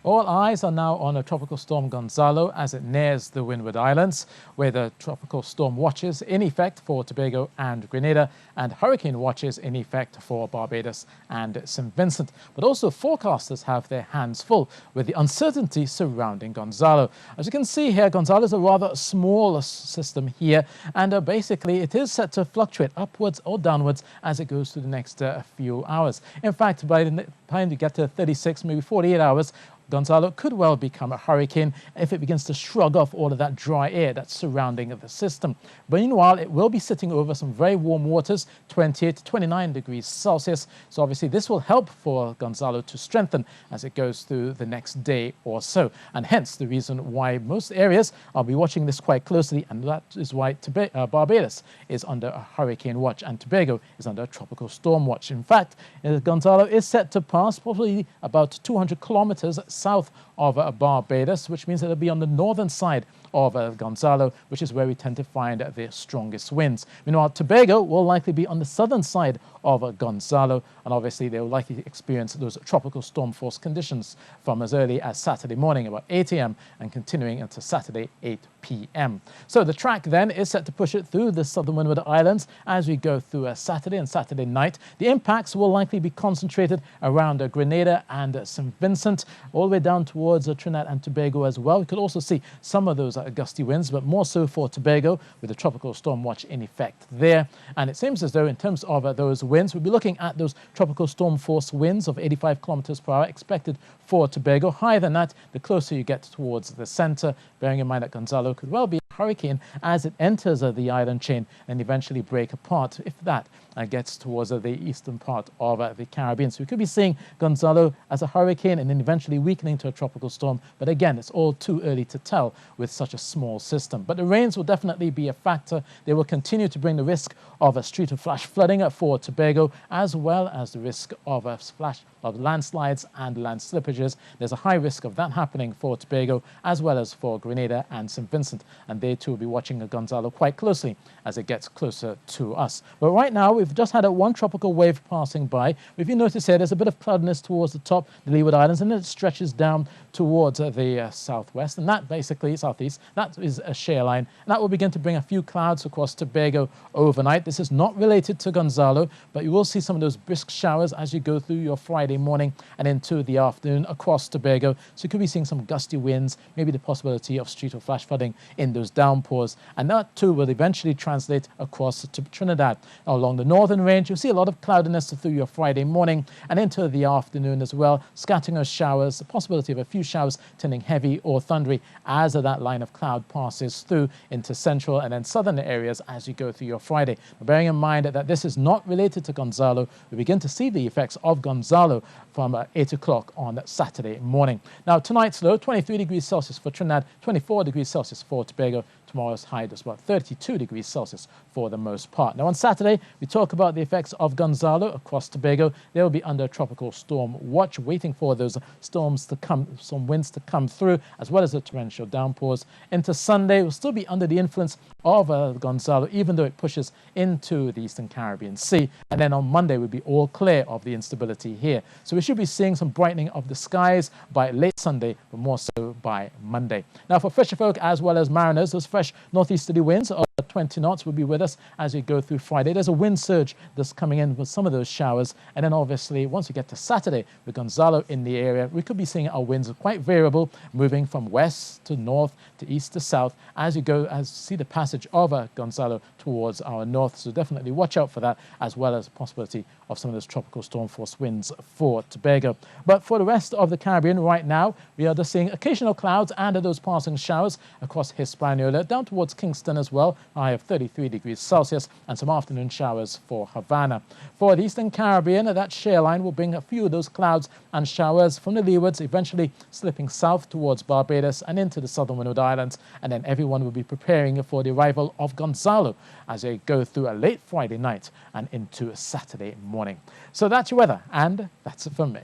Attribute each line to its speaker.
Speaker 1: All eyes are now on a tropical storm Gonzalo as it nears the Windward Islands, where the tropical storm watch is in effect for Tobago and Grenada, and hurricane watch is in effect for Barbados and St. Vincent. But also forecasters have their hands full with the uncertainty surrounding Gonzalo. As you can see here, Gonzalo is a rather small system here, and basically it is set to fluctuate upwards or downwards as it goes through the next few hours. In fact, by the time you get to 36, maybe 48 hours, Gonzalo could well become a hurricane if it begins to shrug off all of that dry air that's surrounding the system. But meanwhile, it will be sitting over some very warm waters, 28 to 29 degrees Celsius. So obviously this will help for Gonzalo to strengthen as it goes through the next day or so. And hence the reason why most areas will be watching this quite closely, and that is why Barbados is under a hurricane watch and Tobago is under a tropical storm watch. In fact, Gonzalo is set to pass probably about 200 kilometers south of Barbados, which means it'll be on the northern side of Gonzalo, which is where we tend to find the strongest winds. Meanwhile, Tobago will likely be on the southern side of Gonzalo, and obviously they will likely experience those tropical storm force conditions from as early as Saturday morning, about 8 a.m. and continuing into Saturday, 8 p.m. So the track then is set to push it through the southern Windward Islands as we go through Saturday and Saturday night. The impacts will likely be concentrated around Grenada and St. Vincent, all the way down towards Trinidad and Tobago as well. We could also see some of those gusty winds, but more so for Tobago with the tropical storm watch in effect there. And it seems as though in terms of those winds, we'll be looking at those tropical storm force winds of 85 kilometers per hour expected for Tobago. Higher than that, the closer you get towards the center, bearing in mind that Gonzalo could well be a hurricane as it enters the island chain and eventually break apart, if that gets towards the eastern part of the Caribbean. So we could be seeing Gonzalo as a hurricane and then eventually weakening to a tropical storm. But again, it's all too early to tell with such a small system. But the rains will definitely be a factor. They will continue to bring the risk of a street or flash flooding for Tobago, as well as the risk of a splash of landslides and land slippages. There's a high risk of that happening for Tobago, as well as for Grenada and St. Vincent. And they too will be watching Gonzalo quite closely as it gets closer to us. But right now, we've just had one tropical wave passing by. If you notice here, there's a bit of cloudiness towards the top, the Leeward Islands, and then it stretches down towards the southwest, and that basically, southeast, that is a shear line. And that will begin to bring a few clouds across Tobago overnight. This is not related to Gonzalo, but you will see some of those brisk showers as you go through your Friday morning and into the afternoon across Tobago. So you could be seeing some gusty winds, maybe the possibility of street or flash flooding in those downpours. And that too will eventually translate across to Trinidad. Now, along the northern range, you'll see a lot of cloudiness through your Friday morning and into the afternoon as well. Scattering of showers, the possibility of a few showers turning heavy or thundery as that line of cloud passes through into central and then southern areas as you go through your Friday. But bearing in mind that this is not related to Gonzalo, we begin to see the effects of Gonzalo from 8 o'clock on Saturday morning. Now, tonight's low, 23 degrees Celsius for Trinidad, 24 degrees Celsius for Tobago. Tomorrow's high is about 32 degrees Celsius for the most part. Now, on Saturday, we talk about the effects of Gonzalo across Tobago. They will be under tropical storm watch, waiting for those storms to come, some winds to come through, as well as the torrential downpours. Into Sunday, we'll still be under the influence of Gonzalo, even though it pushes into the Eastern Caribbean Sea. And then on Monday, we'll be all clear of the instability here. So we should be seeing some brightening of the skies by late Sunday, but more so by Monday. Now, for fisher folk as well as mariners, those fresh northeasterly winds of 20 knots will be with us as we go through Friday. There's a wind surge that's coming in with some of those showers. And then obviously, once we get to Saturday with Gonzalo in the area, we could be seeing our winds quite variable, moving from west to north to east to south as you go, as you see the passage of Gonzalo towards our north. So definitely watch out for that, as well as the possibility of some of those tropical storm force winds for Tobago. But for the rest of the Caribbean right now, we are just seeing occasional clouds and those passing showers across Hispaniola, down towards Kingston as well, high of 33 degrees Celsius, and some afternoon showers for Havana. For the Eastern Caribbean, that shear line will bring a few of those clouds and showers from the leewards, eventually slipping south towards Barbados and into the southern Windward Islands. And then everyone will be preparing for the arrival of Gonzalo as they go through a late Friday night and into a Saturday morning. So that's your weather, and that's it from me.